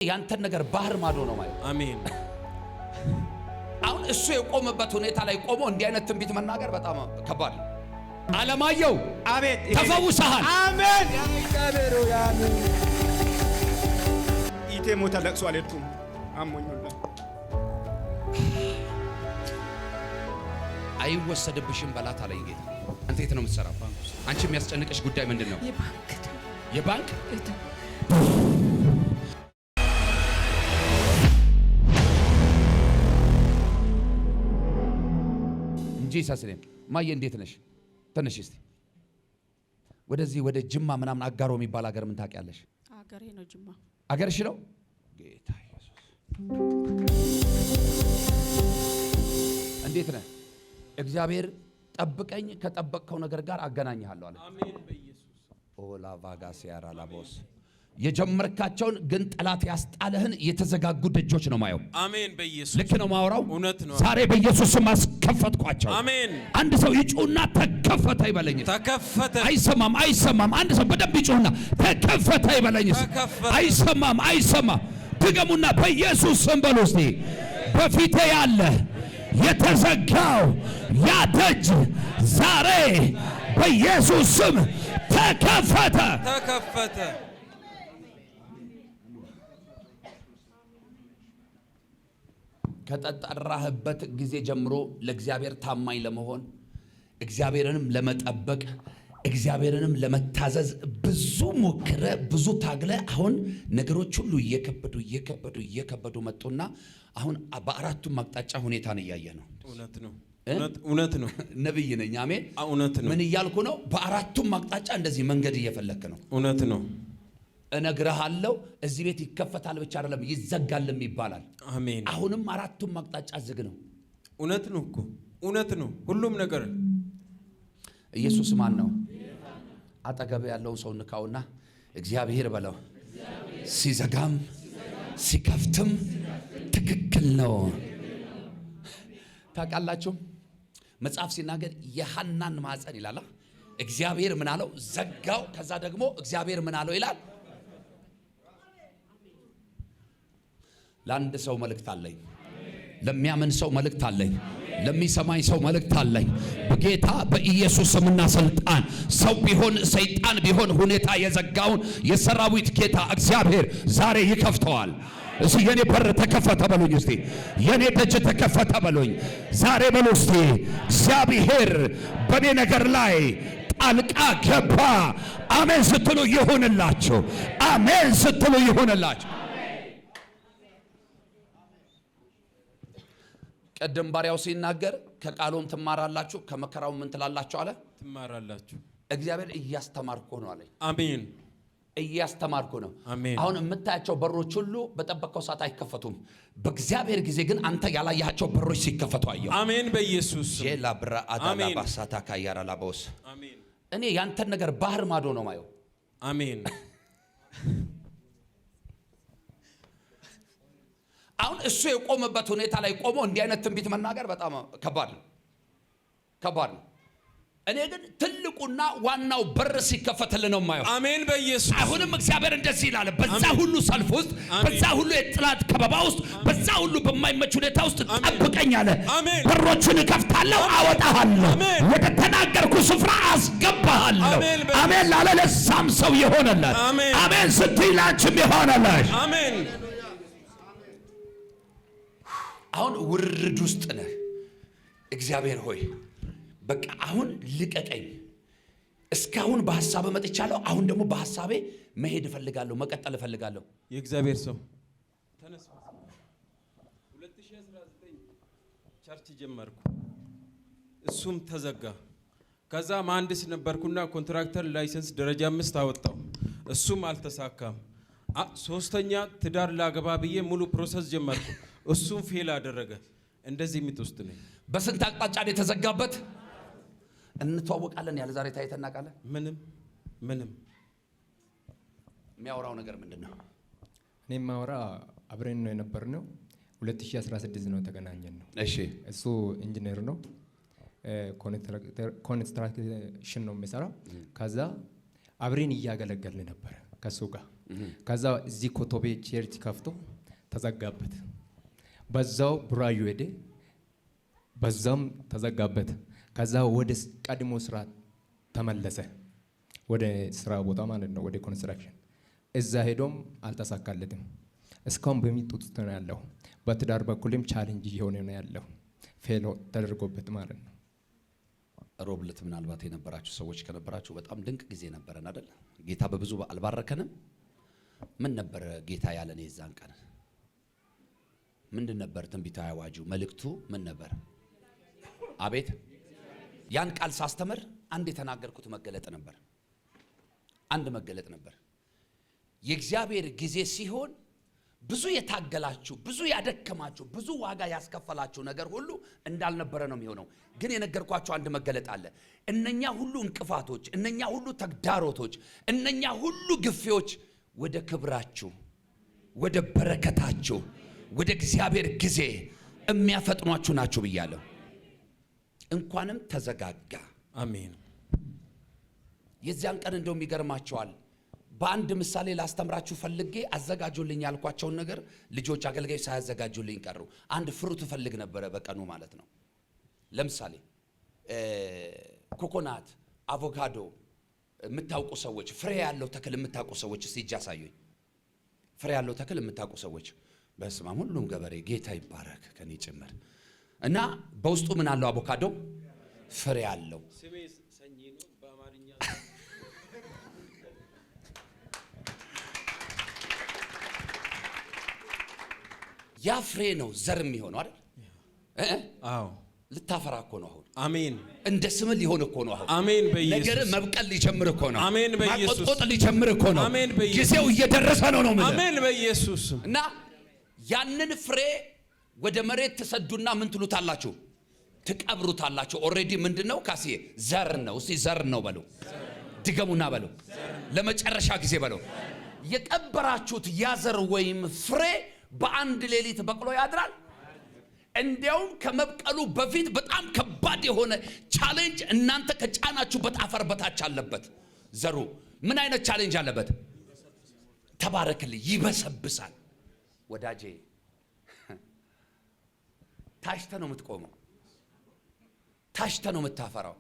ያንተን ነገር ባህር ማዶ ነው ማለት አሜን። አሁን እሱ የቆመበት ሁኔታ ላይ ቆሞ እንዲህ አይነት ትንቢት መናገር በጣም ከባድ ነው። አለማየሁ አቤት ተፈውሰሃል። አሜን። ያሚካበሩ ያሚ ኢቴ ሞታ ለቅሶ አልሄድኩም አሞኝላ አይወሰድብሽም በላት አለኝ ጌታ። አንተ የት ነው የምትሰራው? አንቺ የሚያስጨንቅሽ ጉዳይ ምንድን ነው? የባንክ እንጂ ሳስለም ማየ እንዴት ነሽ? ተነሽ እስቲ ወደዚህ ወደ ጅማ ምናምን አጋሮ የሚባል ሀገር ምን ታውቂያለሽ? አገሬ ነው ጅማ። አገርሽ ነው? ጌታ ኢየሱስ እንዴት ነህ? እግዚአብሔር ጠብቀኝ ከጠበቅከው ነገር ጋር አገናኝሃለሁ አለ። አሜን በኢየሱስ ኦላ ቫጋስ ያራላቦስ የጀመርካቸውን ግን ጠላት ያስጣለህን የተዘጋጉ ደጆች ነው ማየው። አሜን በኢየሱስ ልክ ነው ማወራው። እውነት ነው። ዛሬ በኢየሱስ ስም አስከፈትኳቸው። አሜን። አንድ ሰው ይጩና ተከፈተ ይበለኝ። ተከፈተ። አይሰማም አይሰማም። አንድ ሰው በደንብ ይጩና ተከፈተ ይበለኝ። አይሰማም አይሰማም። ድገሙና በኢየሱስ ስም በሉ እስቲ። በፊቴ ያለ የተዘጋው ያ ደጅ ዛሬ በኢየሱስ ስም ተከፈተ ተከፈተ። ከተጠራህበት ጊዜ ጀምሮ ለእግዚአብሔር ታማኝ ለመሆን እግዚአብሔርንም ለመጠበቅ እግዚአብሔርንም ለመታዘዝ ብዙ ሞክረ ብዙ ታግለ አሁን ነገሮች ሁሉ እየከበዱ መጡና አሁን በአራቱም አቅጣጫ ሁኔታን እያየ ነው። እውነት ነው። እውነት ነው። ነብይ ነኝ። አሜን። እውነት ነው። ምን እያልኩ ነው? በአራቱም አቅጣጫ እንደዚህ መንገድ እየፈለክ ነው። እውነት ነው። እነግርሃለሁ እዚህ ቤት ይከፈታል ብቻ አይደለም ይዘጋልም ይባላል። አሜን። አሁንም አራቱም አቅጣጫ ዝግ ነው። እውነት ነው እኮ እውነት ነው። ሁሉም ነገር ኢየሱስ ማን ነው? አጠገብ ያለውን ሰው ንካውና እግዚአብሔር በለው። ሲዘጋም ሲከፍትም ትክክል ነው። ታውቃላችሁ መጽሐፍ ሲናገር የሐናን ማህፀን ይላል እግዚአብሔር ምን አለው? ዘጋው። ከዛ ደግሞ እግዚአብሔር ምን አለው ይላል። ለአንድ ሰው መልእክት አለኝ። ለሚያምን ሰው መልእክት አለኝ። ለሚሰማኝ ሰው መልእክት አለኝ። በጌታ በኢየሱስ ስምና ስልጣን ሰው ቢሆን ሰይጣን ቢሆን ሁኔታ የዘጋውን የሰራዊት ጌታ እግዚአብሔር ዛሬ ይከፍተዋል። እስቲ የኔ በር ተከፈተ በሉኝ። እስቲ የኔ ደጅ ተከፈተ በሉኝ። ዛሬ በሉ እስቲ እግዚአብሔር በኔ ነገር ላይ ጣልቃ ገባ። አሜን ስትሉ ይሁንላችሁ። አሜን ስትሉ ይሁንላችሁ። ቀደም ባሪያው ሲናገር ከቃሉም ትማራላችሁ ከመከራው ምን ትላላችሁ አለ? ትማራላችሁ። እግዚአብሔር እያስተማርኩ ነው አለኝ። አሜን። እያስተማርኩ ነው። አሜን። አሁን የምታያቸው በሮች ሁሉ በጠበቀው ሰዓት አይከፈቱም። በእግዚአብሔር ጊዜ ግን አንተ ያላያቸው በሮች ሲከፈቱ አየሁ። አሜን በኢየሱስ ስም። ጄላብራ አዳላ ባሳታ ካያራ ላቦስ አሜን። እኔ ያንተን ነገር ባህር ማዶ ነው ማየው። አሜን። አሁን እሱ የቆመበት ሁኔታ ላይ ቆሞ እንዲህ አይነት ትንቢት መናገር በጣም ከባድ ነው። እኔ ግን ትልቁና ዋናው በር ሲከፈትልህ ነው የማየው። አሜን በኢየሱስ። አሁንም እግዚአብሔር እንደዚህ ይላል፣ በዛ ሁሉ ሰልፍ ውስጥ፣ በዛ ሁሉ የጥላት ከበባ ውስጥ፣ በዛ ሁሉ በማይመች ሁኔታ ውስጥ ጠብቀኝ አለ። በሮቹን እከፍታለሁ፣ አወጣሃለሁ፣ ወደ ተናገርኩ ስፍራ አስገባሃለሁ። አሜን ላለ ለዛም ሰው ይሆነለት። አሜን ስትይ ላንቺም ይሆነልሽ። አሜን። አሁን ውርድ ውስጥ ነህ። እግዚአብሔር ሆይ በቃ አሁን ልቀቀኝ። እስካሁን በሐሳብ መጥቻለሁ። አሁን ደግሞ በሐሳቤ መሄድ እፈልጋለሁ፣ መቀጠል እፈልጋለሁ። የእግዚአብሔር ሰው ተነስ። 2019 ቸርች ጀመርኩ፣ እሱም ተዘጋ። ከዛ መሐንዲስ ነበርኩና ኮንትራክተር ላይሰንስ ደረጃ 5 አወጣው፣ እሱም አልተሳካም። ሶስተኛ ትዳር ላገባ ብዬ ሙሉ ፕሮሰስ ጀመርኩ፣ እሱም ፌል አደረገ። እንደዚህ ምትውስጥ ነኝ። በስንት አቅጣጫ ነው የተዘጋበት? እንተዋወቃለን ያለ ዛሬ ታይተን እናውቃለን? ምንም የሚያወራው ነገር ምንድነው? እኔ ማወራ አብረን ነው የነበርነው። 2016 ነው ተገናኘን ነው። እሺ እሱ ኢንጂነር ነው፣ ኮንስትራክሽን ነው የሚሰራው። ከዛ አብረን እያገለገልን ነበር ከሱ ጋር ከዛ እዚህ ኮቶቤ ቸርች ከፍቶ ተዘጋበት። በዛው ቡራዩ ሄደ፣ በዛም ተዘጋበት። ከዛ ወደ ቀድሞ ስራ ተመለሰ፣ ወደ ስራ ቦታ ማለት ነው፣ ወደ ኮንስትራክሽን። እዛ ሄዶም አልተሳካለትም። እስካሁን በሚጡት ነው ያለው። በትዳር በኩልም ቻሌንጅ እየሆነ ነው ያለው፣ ፌሎ ተደርጎበት ማለት ነው። ሮብለት ምናልባት የነበራችሁ ሰዎች ከነበራችሁ በጣም ድንቅ ጊዜ ነበረን አይደል? ጌታ በብዙ አልባረከንም? ምን ነበር ጌታ ያለን የዛን ቀን? ምንድን ነበር ትንቢታዊ አዋጁ? መልእክቱ ምን ነበር? አቤት! ያን ቃል ሳስተምር አንድ የተናገርኩት መገለጥ ነበር። አንድ መገለጥ ነበር። የእግዚአብሔር ጊዜ ሲሆን ብዙ የታገላችሁ፣ ብዙ ያደከማችሁ፣ ብዙ ዋጋ ያስከፈላችሁ ነገር ሁሉ እንዳልነበረ ነው የሚሆነው። ግን የነገርኳችሁ አንድ መገለጥ አለ። እነኛ ሁሉ እንቅፋቶች፣ እነኛ ሁሉ ተግዳሮቶች፣ እነኛ ሁሉ ግፊዎች ወደ ክብራችሁ፣ ወደ በረከታችሁ፣ ወደ እግዚአብሔር ጊዜ የሚያፈጥኗችሁ ናችሁ ብያለሁ። እንኳንም ተዘጋጋ። አሜን። የዚያን ቀን እንደውም ይገርማቸዋል። በአንድ ምሳሌ ላስተምራችሁ ፈልጌ አዘጋጁልኝ ያልኳቸውን ነገር ልጆች አገልጋዮች ሳያዘጋጁልኝ ቀሩ። አንድ ፍሩት ፈልግ ነበረ በቀኑ ማለት ነው። ለምሳሌ ኮኮናት፣ አቮካዶ የምታውቁ ሰዎች፣ ፍሬ ያለው ተክል የምታውቁ ሰዎች እስቲ እጅ አሳዩኝ። ፍሬ ያለው ተክል የምታውቁ ሰዎች፣ በስማም ሁሉም ገበሬ ጌታ ይባረክ ከኔ ጭምር። እና በውስጡ ምን አለው? አቮካዶ ፍሬ አለው። ስሜ ሰኚ ነው በአማርኛ። ያ ፍሬ ነው ዘር የሚሆነው አይደል? አዎ። ልታፈራ እኮ ነው አሁን። አሜን። እንደ ስም ሊሆን እኮ ነው አሁን። አሜን በኢየሱስ። ነገር መብቀል ሊጀምር እኮ ነው። አሜን በኢየሱስ። ማቆጥቆጥ ሊጀምር እኮ ነው። አሜን በኢየሱስ። ጊዜው እየደረሰ ነው ነው ማለት። አሜን በኢየሱስ። እና ያንን ፍሬ ወደ መሬት ተሰዱና ምን ትሉታላችሁ? ትቀብሩታላችሁ። ኦሬዲ ምንድነው? ካሲዬ ዘር ነው። እስቲ ዘር ነው በሉ። ድገሙና በሉ። ለመጨረሻ ጊዜ በሉ። የቀበራችሁት ያዘር ወይም ፍሬ በአንድ ሌሊት በቅሎ ያድራል። እንዲያውም ከመብቀሉ በፊት በጣም ከባድ የሆነ ቻሌንጅ እናንተ ከጫናችሁበት አፈር በታች አለበት። ዘሩ ምን አይነት ቻሌንጅ አለበት? ተባረክልኝ። ይበሰብሳል። ወዳጄ ታሽተ ነው የምትቆመው፣ ታሽተ ነው የምታፈራው።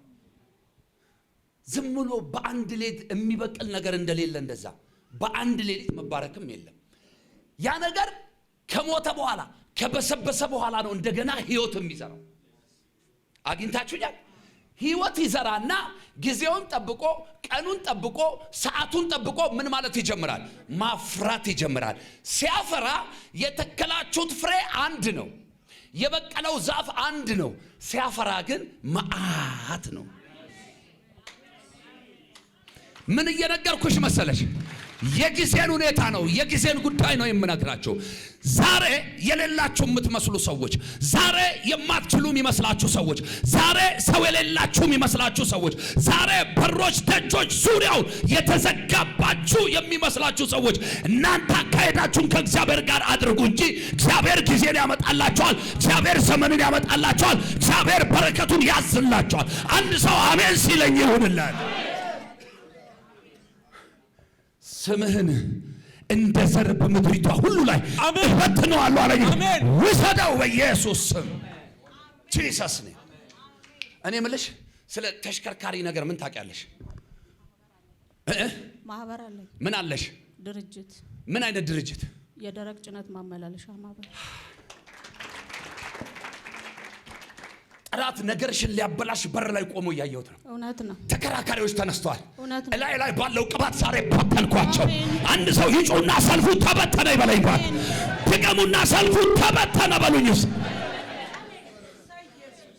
ዝም ብሎ በአንድ ሌሊት የሚበቅል ነገር እንደሌለ እንደዛ በአንድ ሌሊት መባረክም የለም። ያ ነገር ከሞተ በኋላ ከበሰበሰ በኋላ ነው እንደገና ህይወት የሚዘራው። አግኝታችሁኛል? ህይወት ይዘራና ጊዜውን ጠብቆ ቀኑን ጠብቆ ሰዓቱን ጠብቆ ምን ማለት ይጀምራል? ማፍራት ይጀምራል። ሲያፈራ የተከላችሁት ፍሬ አንድ ነው። የበቀለው ዛፍ አንድ ነው። ሲያፈራ ግን መዓት ነው። ምን እየነገርኩሽ መሰለሽ? የጊዜን ሁኔታ ነው፣ የጊዜን ጉዳይ ነው የምነግራችሁ። ዛሬ የሌላችሁ የምትመስሉ ሰዎች፣ ዛሬ የማትችሉ የሚመስላችሁ ሰዎች፣ ዛሬ ሰው የሌላችሁ የሚመስላችሁ ሰዎች፣ ዛሬ በሮች ደጆች ዙሪያው የተዘጋባችሁ የሚመስላችሁ ሰዎች፣ እናንተ አካሄዳችሁን ከእግዚአብሔር ጋር አድርጉ እንጂ እግዚአብሔር ጊዜን ያመጣላችኋል። እግዚአብሔር ዘመንን ያመጣላችኋል። እግዚአብሔር በረከቱን ያዝላችኋል። አንድ ሰው አሜን ሲለኝ ይሁንላል። ስምህን እንደ ዘር በምድሪቷ ሁሉ ላይ እበትነዋለሁ አለኝ። ውሰደው በኢየሱስ ስም። ጂሰስ ኔም። እኔ የምልሽ ስለ ተሽከርካሪ ነገር ምን ታውቂያለሽ? ማህበር አለኝ። ምን አለሽ? ድርጅት። ምን አይነት ድርጅት? የደረቅ ጭነት ማመላለሻ ማህበር። ጠላት ነገርሽን ሊያበላሽ በር ላይ ቆሞ እያየሁት ነው። እውነት ነው። ተከራካሪዎች ተነስተዋል። እውነት ነው። እላይ ላይ ባለው ቅባት ዛሬ በተንኳቸው። አንድ ሰው ይጩና ሰልፉ ተበተነ ይበለኝ። ባል ድገሙና ሰልፉ ተበተነ በሉኝስ።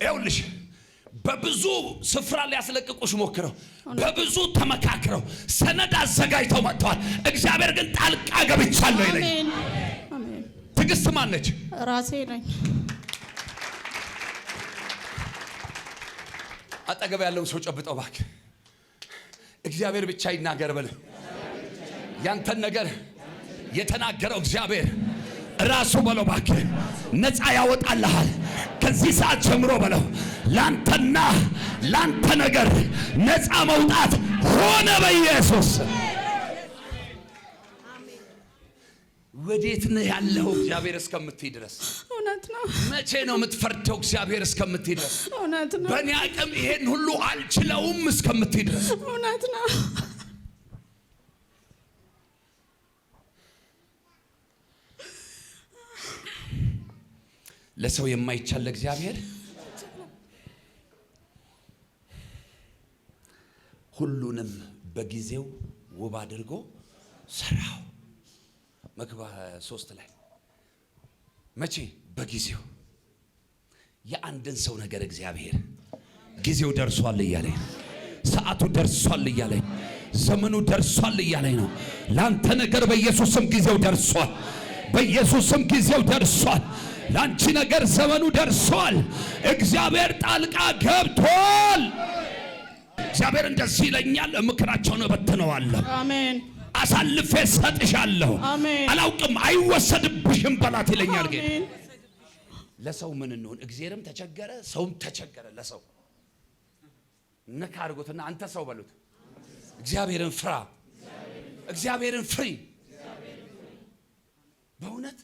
ይኸውልሽ በብዙ ስፍራ ሊያስለቅቁሽ ሞክረው፣ በብዙ ተመካክረው ሰነድ አዘጋጅተው መጥተዋል። እግዚአብሔር ግን ጣልቃ ገብቻለሁ ይለኝ። አሜን። ትዕግስት ማነች? ራሴ ነኝ። አጠገብ ያለውን ሰው ጨብጠው እባክህ። እግዚአብሔር ብቻ ይናገር በለው። ያንተን ነገር የተናገረው እግዚአብሔር ራሱ በለው እባክህ። ነፃ ያወጣልሃል ከዚህ ሰዓት ጀምሮ በለው። ላንተና ላንተ ነገር ነፃ መውጣት ሆነ በኢየሱስ። ወዴት ነህ ያለው እግዚአብሔር እስከምትይ ድረስ እውነት ነው። መቼ ነው የምትፈርደው እግዚአብሔር እስከምትይ ድረስ እውነት ነው። በእኔ አቅም ይሄን ሁሉ አልችለውም እስከምትይ ድረስ እውነት ነው። ለሰው የማይቻል እግዚአብሔር ሁሉንም በጊዜው ውብ አድርጎ ሰራው። መክብብ 3 ላይ መቼ በጊዜው የአንድን ሰው ነገር እግዚአብሔር ጊዜው ደርሷል እያለኝ ሰዓቱ ደርሷል እያለኝ ዘመኑ ደርሷል እያለኝ ነው። ላንተ ነገር በኢየሱስም ጊዜው ደርሷል። በኢየሱስም ጊዜው ደርሷል። ላንቺ ነገር ዘመኑ ደርሷል። እግዚአብሔር ጣልቃ ገብቷል። እግዚአብሔር እንደዚህ ይለኛል፣ ምክራቸውን እበትነዋለሁ። አሜን። አሳልፌ ሰጥሻለሁ። አሜን። አላውቅም አይወሰድብሽም በላት ይለኛል ጌታ። ለሰው ምን እንሆን? እግዚአብሔርም ተቸገረ፣ ሰውም ተቸገረ። ለሰው ነካ አድርጎትና አንተ ሰው በሉት፣ እግዚአብሔርን ፍራ፣ እግዚአብሔርን ፍሪ። በእውነት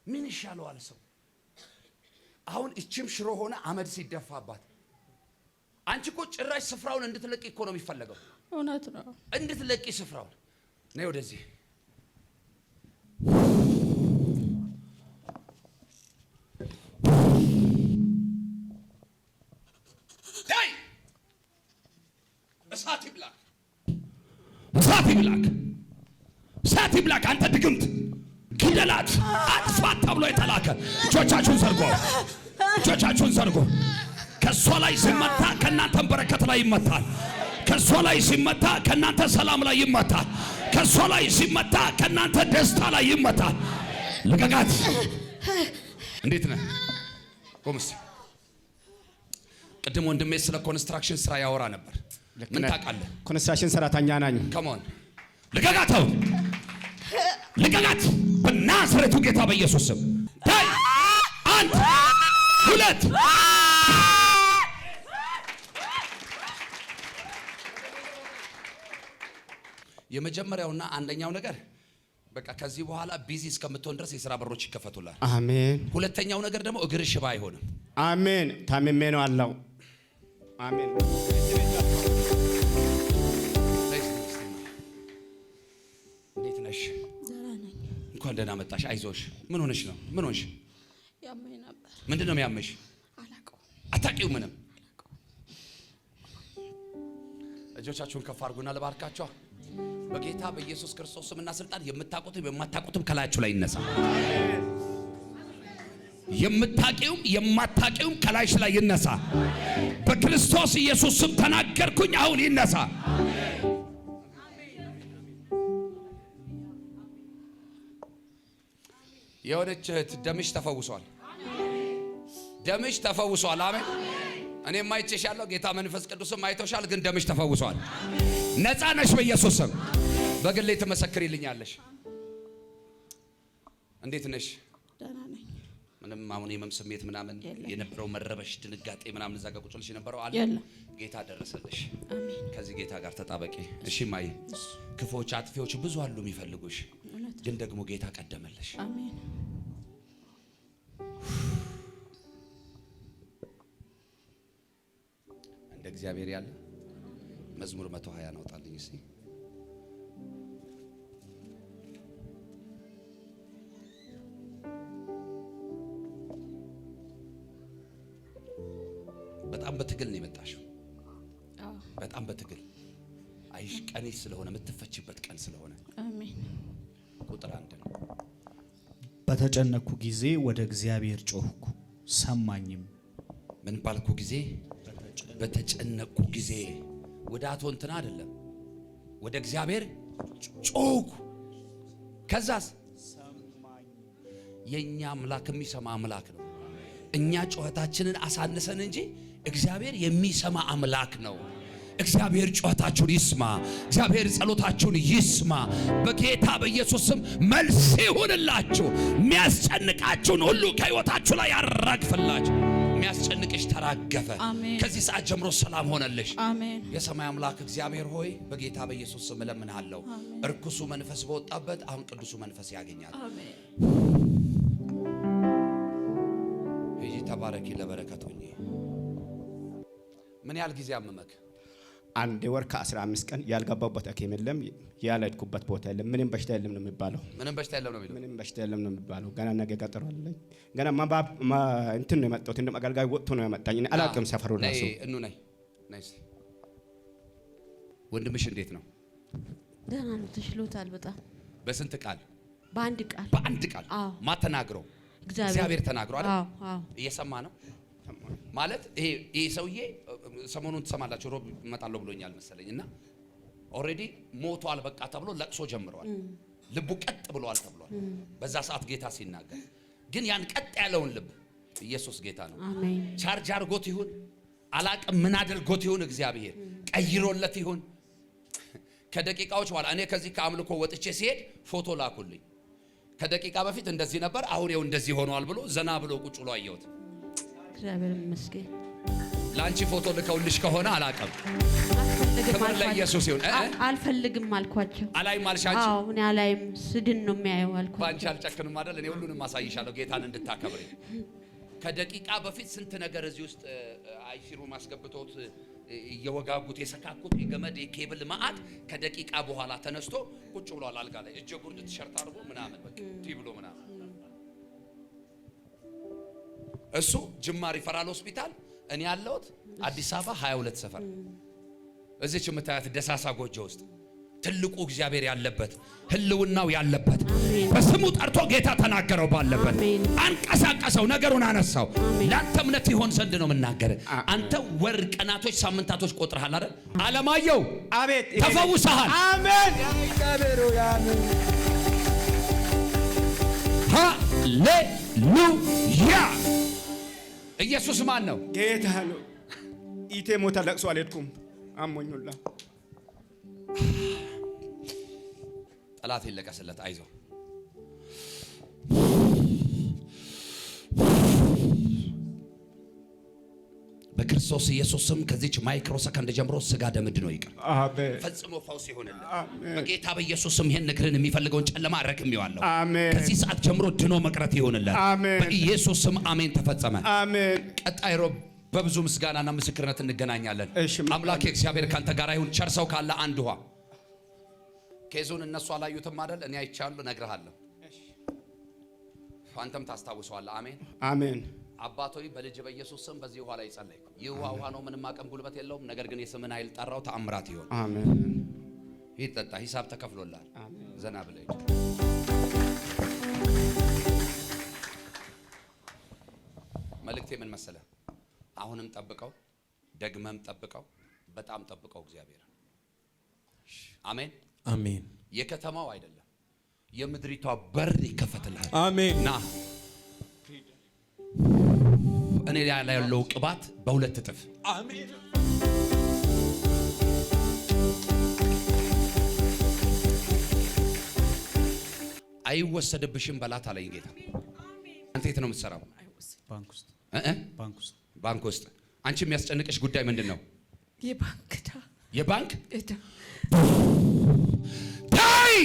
ምን ይሻለዋል ሰው? አሁን እችም ሽሮ ሆነ አመድ ሲደፋባት አንቺ እኮ ጭራሽ ስፍራውን እንድትለቂ እኮ ነው የሚፈለገው። እውነት ነው። እንድትለቂ ስፍራውን ነይ ወደዚህ። ዳይ እሳት ይብላክ፣ እሳት ይብላክ፣ እሳት ይብላክ። አንተ ድግምት ግደላት፣ አጥፋት ተብሎ የተላከ እጆቻችሁን ዘርጎ፣ እጆቻችሁን ዘርጎ። ከሷ ላይ ሲመታ ከናንተም በረከት ላይ ይመታል። ከሷ ላይ ሲመታ ከናንተ ሰላም ላይ ይመታል። ከሷ ላይ ሲመታ ከናንተ ደስታ ላይ ይመታል። ልቀቃት። እንዴት ነህ? ቆምስ። ቅድም ወንድሜ ስለ ኮንስትራክሽን ስራ ያወራ ነበር። ምን ታውቃለህ? ኮንስትራክሽን ሰራተኛ ነኝ። ከሞን ልቀቃት፣ ልቀቃት በናዝሬቱ ጌታ በኢየሱስ ስም። ታይ 1 2 የመጀመሪያውና አንደኛው ነገር በቃ ከዚህ በኋላ ቢዚ እስከምትሆን ድረስ የሥራ በሮች ይከፈቱላል። አሜን። ሁለተኛው ነገር ደግሞ እግር ሽባ አይሆንም። አሜን። ታምሜ ነው አለው። አሜን። እንዴት ነሽ? ደህና ነኝ። እንኳን ደህና መጣሽ። አይዞሽ። ምን ሆነሽ ነው? ምን ሆነሽ? ያመኝ ነበር። ምንድን ነው የሚያመሽ? አላውቀውም። አታውቂው ምንም። እጆቻችሁን ከፍ አድርጉና ልባርካችሁ። በጌታ በኢየሱስ ክርስቶስ ስምና ስልጣን የምታውቁትም የማታውቁትም ከላያችሁ ላይ ይነሳ። የምታውቂውም የማታውቂውም ከላይሽ ላይ ይነሳ። በክርስቶስ ኢየሱስ ስም ተናገርኩኝ። አሁን ይነሳ። የሆነች እህት ደምሽ ተፈውሷል። ደምሽ ተፈውሷል። አሜን። እኔ ማይቼሻለሁ፣ ጌታ መንፈስ ቅዱስም አይቶሻል። ግን ደምሽ ተፈውሷል። ነፃ ነሽ በኢየሱስ ስም። በግሌ ትመሰክሪልኛለሽ። እንዴት ነሽ? ደህና ነኝ። ምንም አሁን የመም ስሜት ምናምን የነበረው መረበሽ፣ ድንጋጤ ምናምን እዛ ጋር ቁጭ ብለሽ የነበረው አለ። የለም። ጌታ ደረሰልሽ። አሜን። ከዚህ ጌታ ጋር ተጣበቂ። እሺ ማይ ክፎች አጥፊዎች ብዙ አሉ የሚፈልጉሽ፣ ግን ደግሞ ጌታ ቀደመልሽ። አሜን። እንደ እግዚአብሔር ያለ መዝሙር 120 ናውጣልኝ እስቲ። በጣም በትግል ነው የመጣሽው። በጣም በትግል አይሽ ቀንሽ ስለሆነ የምትፈችበት ቀን ስለሆነ አሜን። ቁጥር 1 ነው። በተጨነኩ ጊዜ ወደ እግዚአብሔር ጮህኩ ሰማኝም። ምን ባልኩ ጊዜ? በተጨነኩ ጊዜ። ወደ አቶ እንትና አይደለም፣ ወደ እግዚአብሔር ጮህኩ። ከዛስ የኛ አምላክ የሚሰማ አምላክ ነው። እኛ ጩኸታችንን አሳንሰን እንጂ እግዚአብሔር የሚሰማ አምላክ ነው። እግዚአብሔር ጩኸታችሁን ይስማ። እግዚአብሔር ጸሎታችሁን ይስማ። በጌታ በኢየሱስ ስም መልስ ይሁንላችሁ። የሚያስጨንቃችሁን ሁሉ ከሕይወታችሁ ላይ ያራግፍላችሁ። የሚያስጨንቅሽ ተራገፈ። ከዚህ ሰዓት ጀምሮ ሰላም ሆነልሽ። አሜን። የሰማይ አምላክ እግዚአብሔር ሆይ በጌታ በኢየሱስ ስም እለምንሃለሁ። እርኩሱ መንፈስ በወጣበት አሁን ቅዱሱ መንፈስ ያገኛል። አሜን። እጂ ተባረኪ ለበረከት ሁኚ። ምን ያህል ጊዜ አመመክ? አንድ ወር ከ15 ቀን ያልገባበት ሐኪም የለም፣ ያልሄድኩበት ቦታ የለም። ምንም በሽታ የለም ነው የሚባለው። ምንም በሽታ የለም ነው የሚለው። ምንም በሽታ የለም ነው የሚባለው። ገና ነገ ቀጠሮ አለኝ። ገና እንትን ነው የመጣሁት። እንደ አገልጋይ ወጥቶ ነው ያመጣኝ። እኔ አላውቅም ሰፈሩ ራሱ። ነይ ወንድምሽ እንዴት ነው? ደህና ነው፣ ተሽሎታል በጣም። በስንት ቃል? በአንድ ቃል። ማተናግረው እግዚአብሔር ተናግሮ አይደል? እየሰማ ነው ማለት ይሄ ሰውዬ ሰሞኑን ትሰማላችሁ ሮብ እመጣለሁ ብሎኛል መሰለኝና ኦሬዲ ሞቷል በቃ ተብሎ ለቅሶ ጀምሯል። ልቡ ቀጥ ብሏል ተብሏል በዛ ሰዓት ጌታ ሲናገር። ግን ያን ቀጥ ያለውን ልብ ኢየሱስ ጌታ ነው። አሜን። ቻርጅ አድርጎት ይሁን አላቅም ምን አድርጎት ይሁን እግዚአብሔር ቀይሮለት ይሁን ከደቂቃዎች በኋላ እኔ ከዚህ ከአምልኮ ወጥቼ ሲሄድ ፎቶ ላኩልኝ። ከደቂቃ በፊት እንደዚህ ነበር አሁን ይኸው እንደዚህ ሆኗል ብሎ ዘና ብሎ ቁጭ ብሎ አየሁት። እግዚአብሔር ይመስገን። ላንቺ ፎቶ ልከውልሽ ከሆነ አላቀም። ክብር ለኢየሱስ ይሁን። አልፈልግም አልኳቸው። አላይም አልሻንቺ? አዎ እኔ አላይም ስድን ነው የሚያየው አልኳቸው። ባንቺ አልጨክንም አይደል? እኔ ሁሉንም አሳይሻለሁ ጌታን እንድታከብሪ። ከደቂቃ በፊት ስንት ነገር እዚህ ውስጥ አይሲሩ ማስገብቶት እየወጋጉት የሰካኩት የገመድ የኬብል ማአት ከደቂቃ በኋላ ተነስቶ ቁጭ ብሏል አልጋ ላይ እጀ ጉርድ ቲሸርት አድርጎ ምናምን በቃ ቲ ብሎ ምናምን። እሱ ጅማ ሪፈራል ሆስፒታል፣ እኔ ያለሁት አዲስ አበባ 22 ሰፈር እዚች የምታያት ደሳሳ ጎጆ ውስጥ ትልቁ እግዚአብሔር ያለበት ህልውናው ያለበት በስሙ ጠርቶ ጌታ ተናገረው ባለበት አንቀሳቀሰው፣ ነገሩን አነሳው። ለአንተ እምነት ይሆን ዘንድ ነው የምናገር። አንተ ወር ቀናቶች ሳምንታቶች ቆጥረሃል አይደል? አለማየሁ አቤት ተፈውሰሃል። አሜን። ሃሌሉያ። ኢየሱስ ማን ነው? ጌታ ነው። ኢቴ ሞታ ለቅሶ አልሄድኩም። አሞኙላ ጠላት ይለቀስለት። አይዞህ በክርስቶስ ኢየሱስ ስም ከዚች ማይክሮ ሰከንድ ጀምሮ ስጋ ደም ድኖ ይቅር። አሜን። ፈጽሞ ፈውስ ይሆንልህ። በጌታ በኢየሱስ ስም ይሄን ንግርን የሚፈልገውን ጨለማ ረግሜዋለሁ። አሜን። ከዚህ ሰዓት ጀምሮ ድኖ መቅረት ይሆንልህ። አሜን። በኢየሱስ ስም አሜን። ተፈጸመ። አሜን። ቀጣይ ሮብ በብዙ ምስጋናና ምስክርነት እንገናኛለን። አምላክ እግዚአብሔር ካንተ ጋር ይሁን። ቸርሰው ካለ አንድ ውሃ ኬዙን እነሱ አላዩትም አይደል? እኔ አይቻለሁ፣ እነግርሃለሁ። አንተም ታስታውሰዋለህ። አሜን አሜን። አባቶይ በልጅ በኢየሱስ ስም በዚህ ውሃ ላይ ጸለይኩ። ይህ ውሃ ነው፣ ምንም አቅም ጉልበት የለውም። ነገር ግን የስምን ኃይል ጠራው፣ ተአምራት ይሆን። አሜን። ይጠጣ፣ ሂሳብ ተከፍሎላል። ዘና ብለህ መልእክቴ ምን መሰለህ? አሁንም ጠብቀው፣ ደግመም ጠብቀው፣ በጣም ጠብቀው እግዚአብሔር። አሜን አሜን። የከተማው አይደለም የምድሪቷ በር ይከፈትልሃል። አሜን። ና እኔ ላይ ያለው ቅባት በሁለት እጥፍ አሜን። አይወሰድብሽም በላት አለኝ ጌታ። አንተ የት ነው የምትሰራው? ባንክ ውስጥ። ባንክ ውስጥ። አንቺ የሚያስጨንቅሽ ጉዳይ ምንድን ነው? የባንክ ዕዳ። የባንክ ዕዳ። ታይ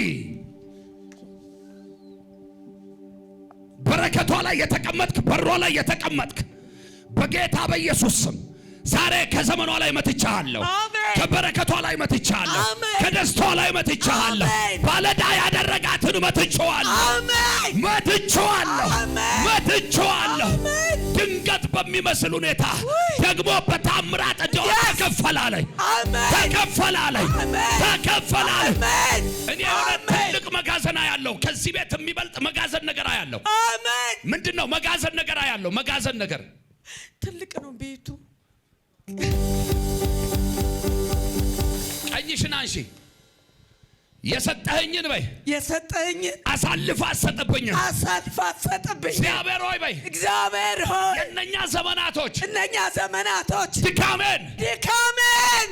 በረከቷ ላይ የተቀመጥክ፣ በሯ ላይ የተቀመጥክ በጌታ በኢየሱስ ስም ዛሬ ከዘመኗ ላይ መትቻለሁ። ከበረከቷ ላይ መትቻለሁ። ከደስታዋ ላይ መትቻለሁ። ባለዳ ያደረጋትን መትቻለሁ። መትቻለሁ። ድንገት በሚመስል ሁኔታ ደግሞ በታምራት እንደው ተከፈላለኝ። እኔ የሆነ ትልቅ መጋዘን ያለው ከዚህ ቤት የሚበልጥ መጋዘን ነገር ያለው ምንድነው? መጋዘን ነገር ያለው መጋዘን ነገር ትልቅ ነው ቤቱ። ቀኝሽን አንሺ። የሰጠኸኝን በይ። የሰጠኸኝን አሳልፈህ አትሰጥብኝም። እግዚአብሔር ሆይ በይ። እግዚአብሔር ሆይ የእነኛ ዘመናቶች ድካሜን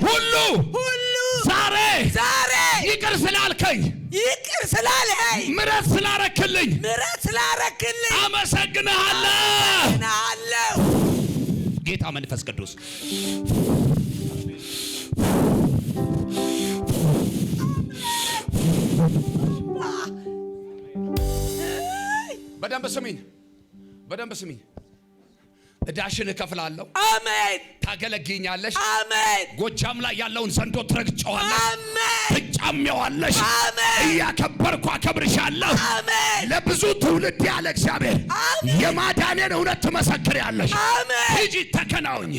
ሁሉ ዛሬ ይቅር ስላልከኝ ምሕረት ስላረክልኝ አመሰግንሃለሁ። የጌታ መንፈስ ቅዱስ በደንብ ስሚኝ። እዳሽን እከፍላለሁ። አሜን። ታገለግኛለሽ። አሜን። ጎጃም ላይ ያለውን ዘንዶ ትረግጨዋለሽ። አሜን። ትጫሚዋለሽ። አሜን። እያከበርኩ አከብርሻለሁ። አሜን። ለብዙ ትውልድ ያለ እግዚአብሔር አሜን። የማዳኔን እውነት ትመሰክሪያለሽ። አሜን። ሂጂ ተከናወኝ።